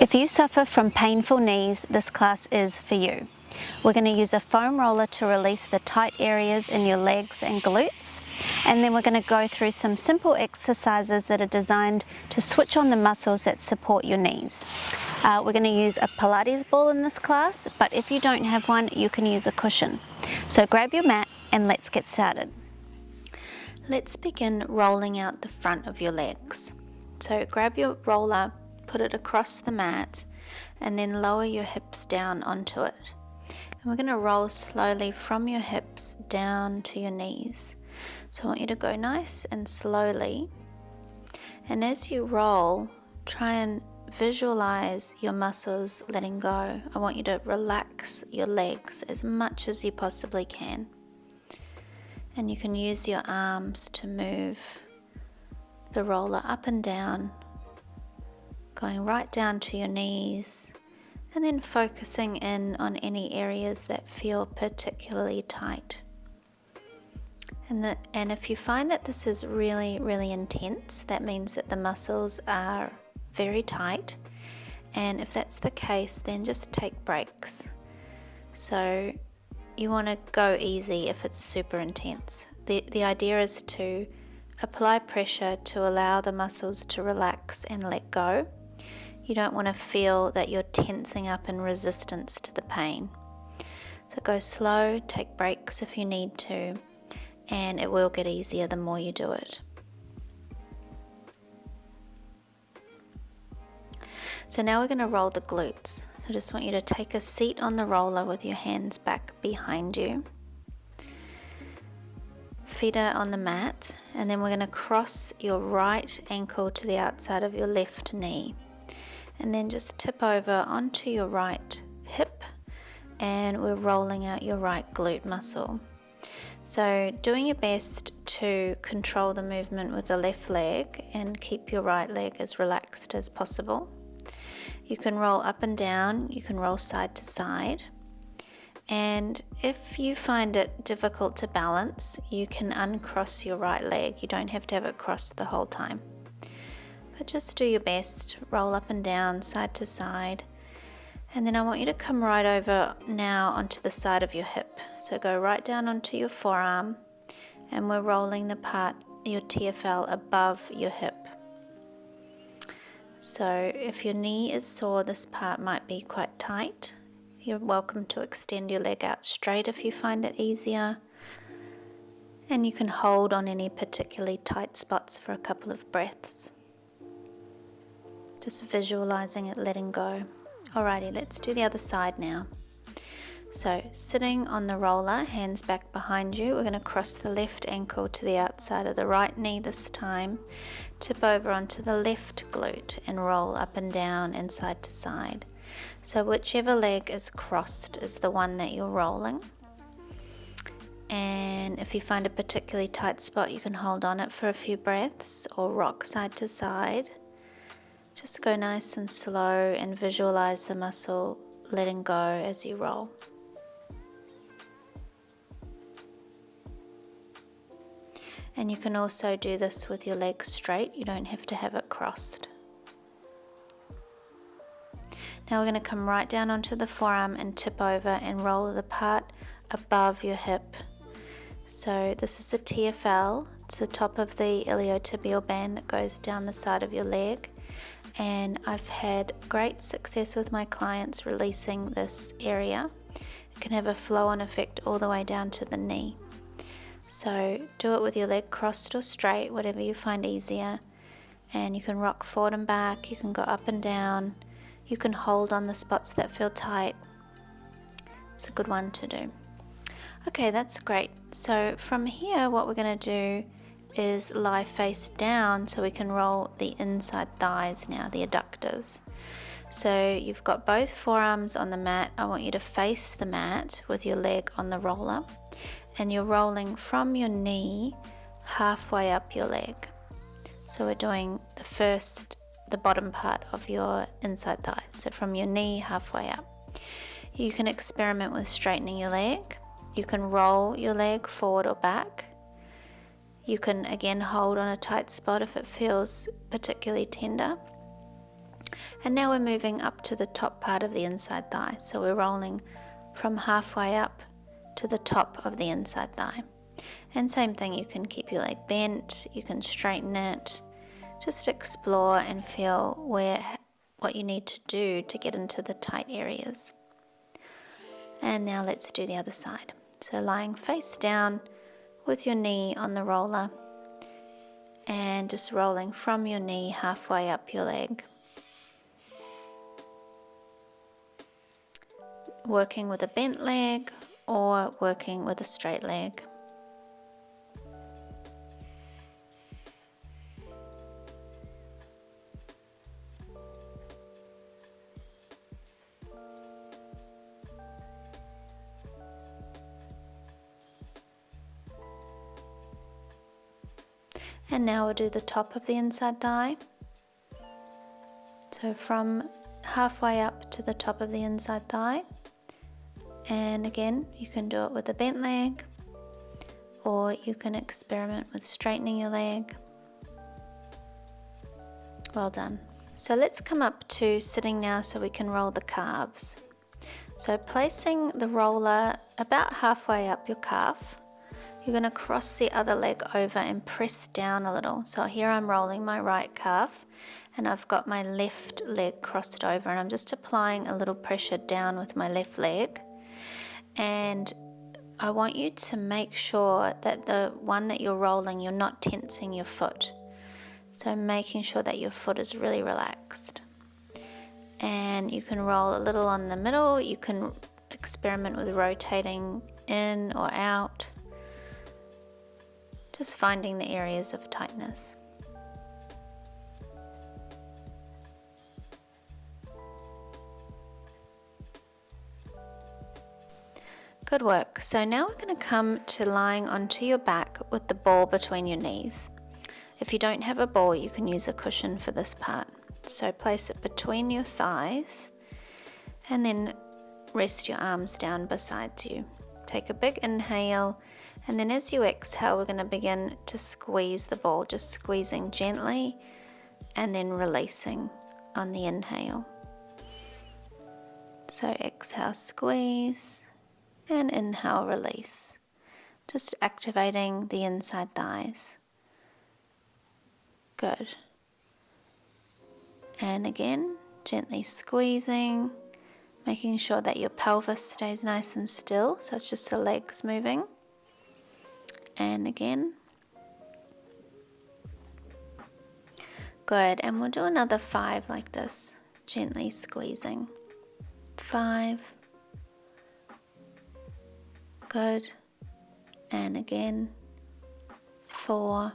If you suffer from painful knees, this class is for you. We're going to use a foam roller to release the tight areas in your legs and glutes, and then we're going to go through some simple exercises that are designed to switch on the muscles that support your knees. We're going to use a Pilates ball in this class, but if you don't have one, you can use a cushion. So grab your mat and let's get started. Let's begin rolling out the front of your legs. So grab your roller, put it across the mat, and then lower your hips down onto it. And we're going to roll slowly from your hips down to your knees. So I want you to go nice and slowly. And as you roll, try and visualize your muscles letting go. I want you to relax your legs as much as you possibly can. And you can use your arms to move the roller up and down, going right down to your knees, and then focusing in on any areas that feel particularly tight. And if you find that this is really, really intense, that means that the muscles are very tight. And if that's the case, then just take breaks. So you want to go easy if it's super intense. The idea is to apply pressure to allow the muscles to relax and let go. You don't want to feel that you're tensing up in resistance to the pain. So go slow, take breaks if you need to, and it will get easier the more you do it. So now we're going to roll the glutes. So I just want you to take a seat on the roller with your hands back behind you. Feet are on the mat, and then we're going to cross your right ankle to the outside of your left knee. And then just tip over onto your right hip, and we're rolling out your right glute muscle. So doing your best to control the movement with the left leg and keep your right leg as relaxed as possible. You can roll up and down, you can roll side to side. And if you find it difficult to balance, you can uncross your right leg. You don't have to have it crossed the whole time. But just do your best, roll up and down, side to side. And then I want you to come right over now onto the side of your hip. So go right down onto your forearm, and we're rolling the part, your TFL, above your hip. So if your knee is sore, this part might be quite tight. You're welcome to extend your leg out straight if you find it easier. And you can hold on any particularly tight spots for a couple of breaths. Just visualizing it letting go. Alrighty, let's do the other side now. So sitting on the roller, hands back behind you, we're going to cross the left ankle to the outside of the right knee this time, tip over onto the left glute and roll up and down and side to side. So whichever leg is crossed is the one that you're rolling. And if you find a particularly tight spot, you can hold on it for a few breaths or rock side to side. Just go nice and slow and visualize the muscle letting go as you roll. And you can also do this with your legs straight. You don't have to have it crossed. Now we're going to come right down onto the forearm and tip over and roll the part above your hip. So this is a TFL. It's the top of the iliotibial band that goes down the side of your leg. And I've had great success with my clients releasing this area. It can have a flow-on effect all the way down to the knee. So do it with your leg crossed or straight, whatever you find easier. And you can rock forward and back, you can go up and down, you can hold on the spots that feel tight. It's a good one to do. Okay, that's great. So from here, what we're going to do is lie face down so we can roll the inside thighs now, the adductors. So you've got both forearms on the mat. I want you to face the mat with your leg on the roller, and you're rolling from your knee halfway up your leg. So we're doing the bottom part of your inside thigh. So from your knee halfway up. You can experiment with straightening your leg. You can roll your leg forward or back. You can again hold on a tight spot if it feels particularly tender. And now we're moving up to the top part of the inside thigh. So we're rolling from halfway up to the top of the inside thigh. And same thing, you can keep your leg bent, you can straighten it, just explore and feel what you need to do to get into the tight areas. And now let's do the other side. So lying face down with your knee on the roller and just rolling from your knee halfway up your leg. Working with a bent leg or working with a straight leg. And now we'll do the top of the inside thigh. So from halfway up to the top of the inside thigh. And again, you can do it with a bent leg, or you can experiment with straightening your leg. Well done. So let's come up to sitting now so we can roll the calves. So placing the roller about halfway up your calf, you're going to cross the other leg over and press down a little. So here I'm rolling my right calf and I've got my left leg crossed over, and I'm just applying a little pressure down with my left leg. And I want you to make sure that the one that you're rolling, you're not tensing your foot. So making sure that your foot is really relaxed. And you can roll a little on the middle. You can experiment with rotating in or out. Just finding the areas of tightness. Good work. So now we're going to come to lying onto your back with the ball between your knees. If you don't have a ball, you can use a cushion for this part. So place it between your thighs and then rest your arms down beside you. Take a big inhale, and then as you exhale, we're going to begin to squeeze the ball, just squeezing gently and then releasing on the inhale. So exhale, squeeze, and inhale, release. Just activating the inside thighs. Good. And again, gently squeezing, making sure that your pelvis stays nice and still, so it's just the legs moving. And again. Good, and we'll do another 5 like this, gently squeezing. 5. Good. And again. 4.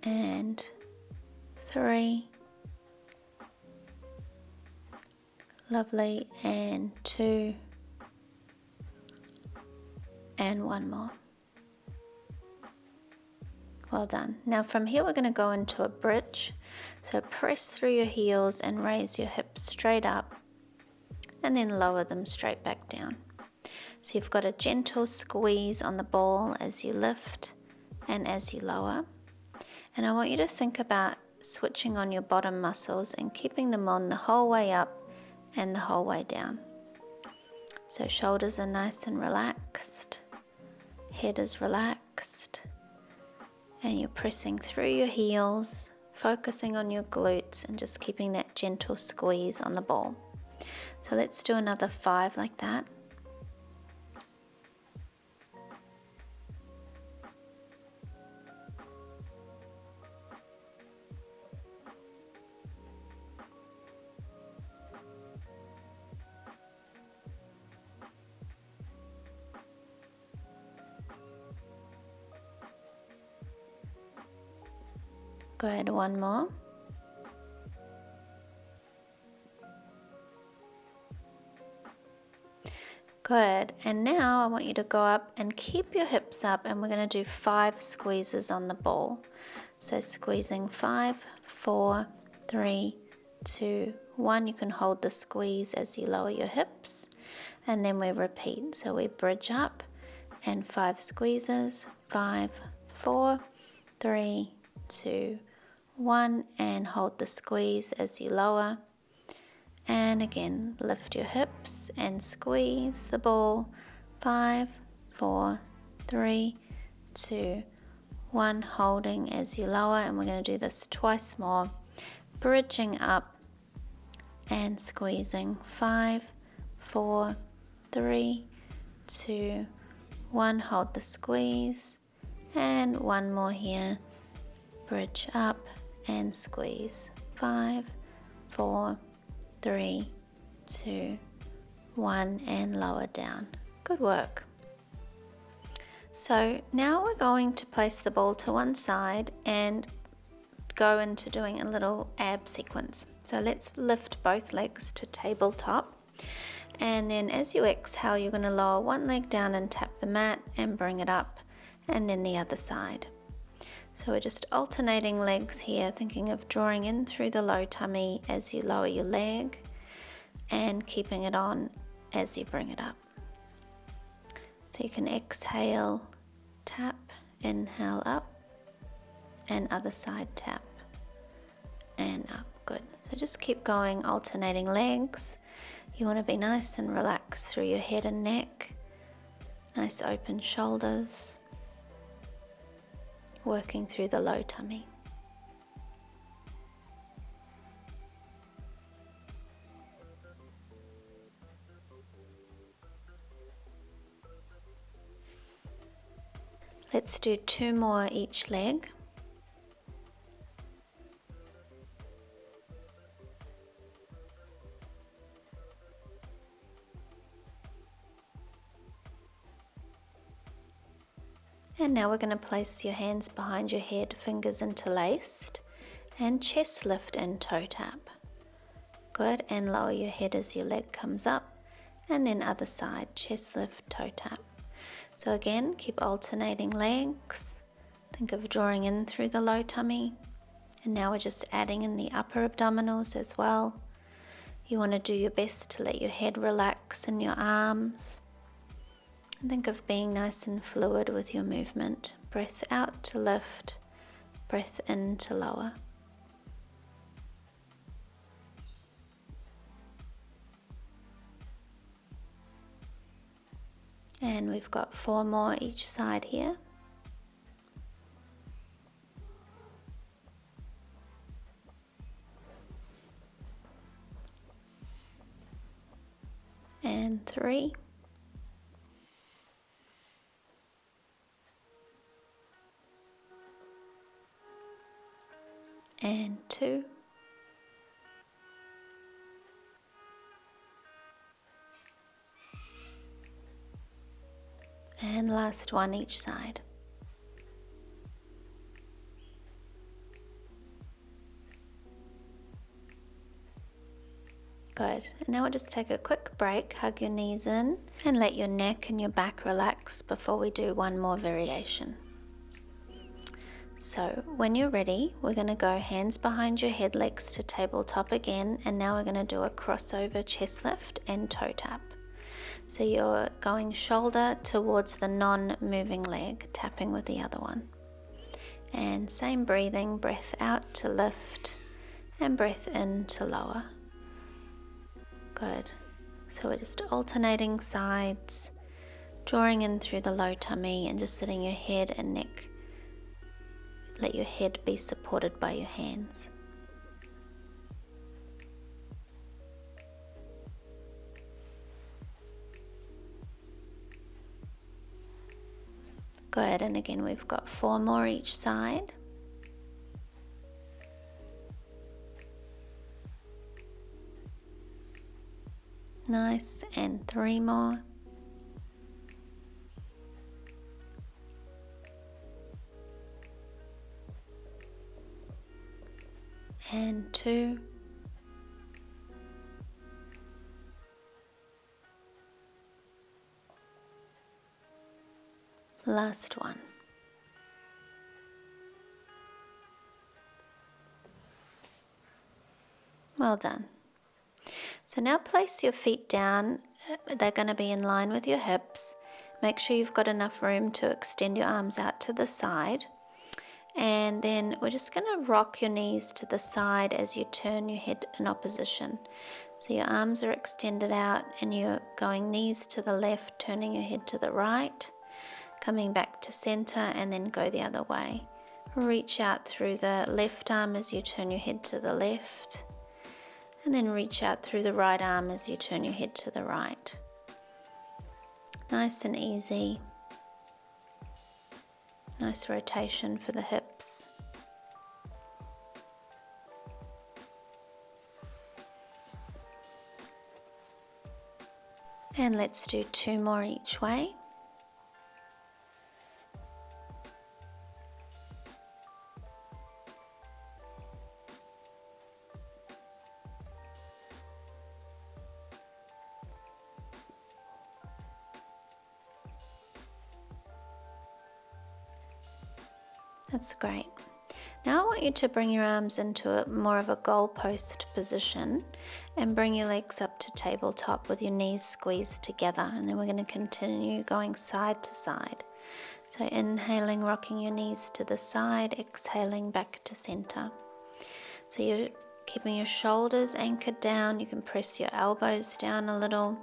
And 3. Lovely. And 2. And 1 more. Well done. Now from here we're going to go into a bridge. So press through your heels and raise your hips straight up and then lower them straight back down. So you've got a gentle squeeze on the ball as you lift and as you lower. And I want you to think about switching on your bottom muscles and keeping them on the whole way up and the whole way down. So shoulders are nice and relaxed, head is relaxed, and you're pressing through your heels, focusing on your glutes and just keeping that gentle squeeze on the ball. So let's do another 5 like that. Good, 1 more. Good, and now I want you to go up and keep your hips up, and we're going to do 5 squeezes on the ball. So squeezing 5, 4, 3, 2, 1. You can hold the squeeze as you lower your hips, and then we repeat. So we bridge up and 5 squeezes, 5, 4, 3, 2, 1, and hold the squeeze as you lower. And again, lift your hips and squeeze the ball. 5, 4, 3, 2, 1, holding as you lower, and we're going to do this twice more, bridging up and squeezing. 5, 4, 3, 2, 1, hold the squeeze, and one more here, bridge up and squeeze. 5, 4, 3, 2, 1, and lower down. Good work. So now we're going to place the ball to one side and go into doing a little ab sequence. So let's lift both legs to tabletop, and then as you exhale, you're going to lower one leg down and tap the mat and bring it up, and then the other side. So we're just alternating legs here, thinking of drawing in through the low tummy as you lower your leg and keeping it on as you bring it up. So you can exhale, tap, inhale up, and other side tap and up. Good. So just keep going, alternating legs. You want to be nice and relaxed through your head and neck. Nice open shoulders. Working through the low tummy. Let's do 2 more each leg. And now we're going to place your hands behind your head, fingers interlaced, and chest lift and toe tap. Good, and lower your head as your leg comes up, and then other side, chest lift, toe tap. So again, keep alternating legs. Think of drawing in through the low tummy. And now we're just adding in the upper abdominals as well. You want to do your best to let your head relax in your arms. And think of being nice and fluid with your movement. Breath out to lift, breath in to lower. And we've got 4 more each side here. And 3. And 2. And last one each side. Good. And now we'll just take a quick break, hug your knees in, and let your neck and your back relax before we do one more variation. So when you're ready, we're going to go hands behind your head, legs to tabletop again, and now we're going to do a crossover chest lift and toe tap. So you're going shoulder towards the non-moving leg, tapping with the other one. And same breathing, breath out to lift and breath in to lower. Good. So we're just alternating sides, drawing in through the low tummy and just letting your head and neck, let your head be supported by your hands. Good, and again we've got 4 more each side. Nice, and 3 more. And 2. Last one. Well done. So now place your feet down. They're going to be in line with your hips. Make sure you've got enough room to extend your arms out to the side. And then we're just going to rock your knees to the side as you turn your head in opposition. So your arms are extended out and you're going knees to the left, turning your head to the right, coming back to center, and then go the other way. Reach out through the left arm as you turn your head to the left, and then reach out through the right arm as you turn your head to the right. Nice and easy. Nice rotation for the hips. And let's do 2 more each way. That's great. Now I want you to bring your arms into more of a goalpost position and bring your legs up to tabletop with your knees squeezed together, and then we're going to continue going side to side. So inhaling, rocking your knees to the side, exhaling back to center. So you're keeping your shoulders anchored down. You can press your elbows down a little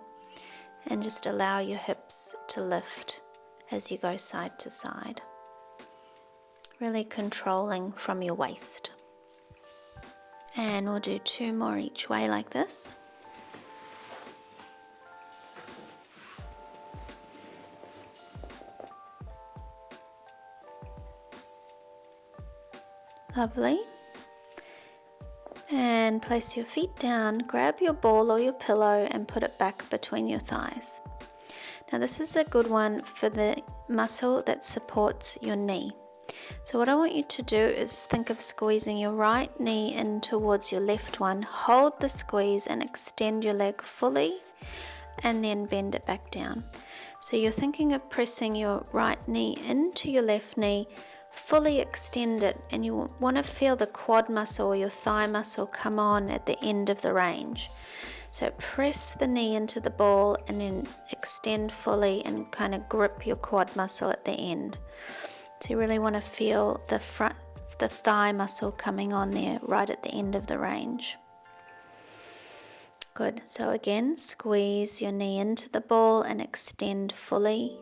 and just allow your hips to lift as you go side to side. Really controlling from your waist. And we'll do 2 more each way like this. Lovely. And place your feet down, grab your ball or your pillow and put it back between your thighs. Now this is a good one for the muscle that supports your knee. So what I want you to do is think of squeezing your right knee in towards your left one. Hold the squeeze and extend your leg fully and then bend it back down. So you're thinking of pressing your right knee into your left knee, fully extend it, and you want to feel the quad muscle or your thigh muscle come on at the end of the range. So press the knee into the ball and then extend fully and kind of grip your quad muscle at the end. So you really want to feel the thigh muscle coming on there right at the end of the range. Good. So again, squeeze your knee into the ball and extend fully,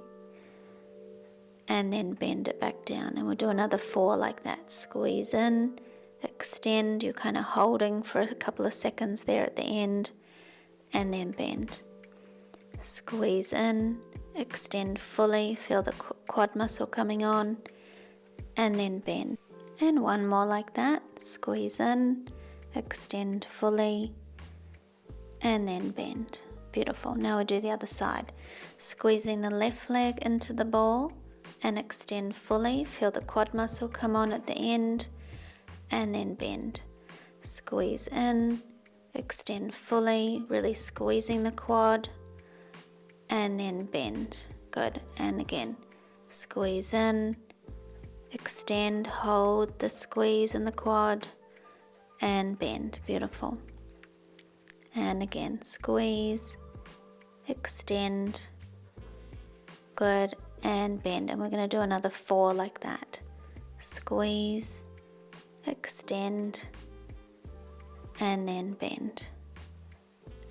and then bend it back down. And we'll do another 4 like that. Squeeze in, extend, you're kind of holding for a couple of seconds there at the end, and then bend. Squeeze in, extend fully, feel the quad muscle coming on, and then bend. And 1 more like that. Squeeze in, extend fully, and then bend. Beautiful. Now we'll do the other side. Squeezing the left leg into the ball and extend fully, feel the quad muscle come on at the end, and then bend. Squeeze in, extend fully, really squeezing the quad, and then bend. Good. And again, squeeze in, extend, hold the squeeze in the quad, and bend. Beautiful. And again, squeeze, extend, good, and bend. And we're going to do another 4 like that. Squeeze, extend, and then bend.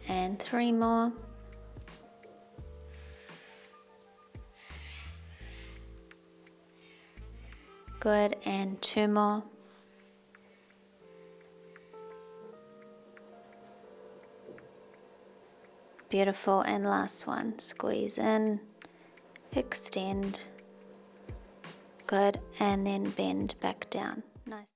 And 3 more. Good, and 2 more. Beautiful, and last one. Squeeze in, extend, good, and then bend back down. Nice.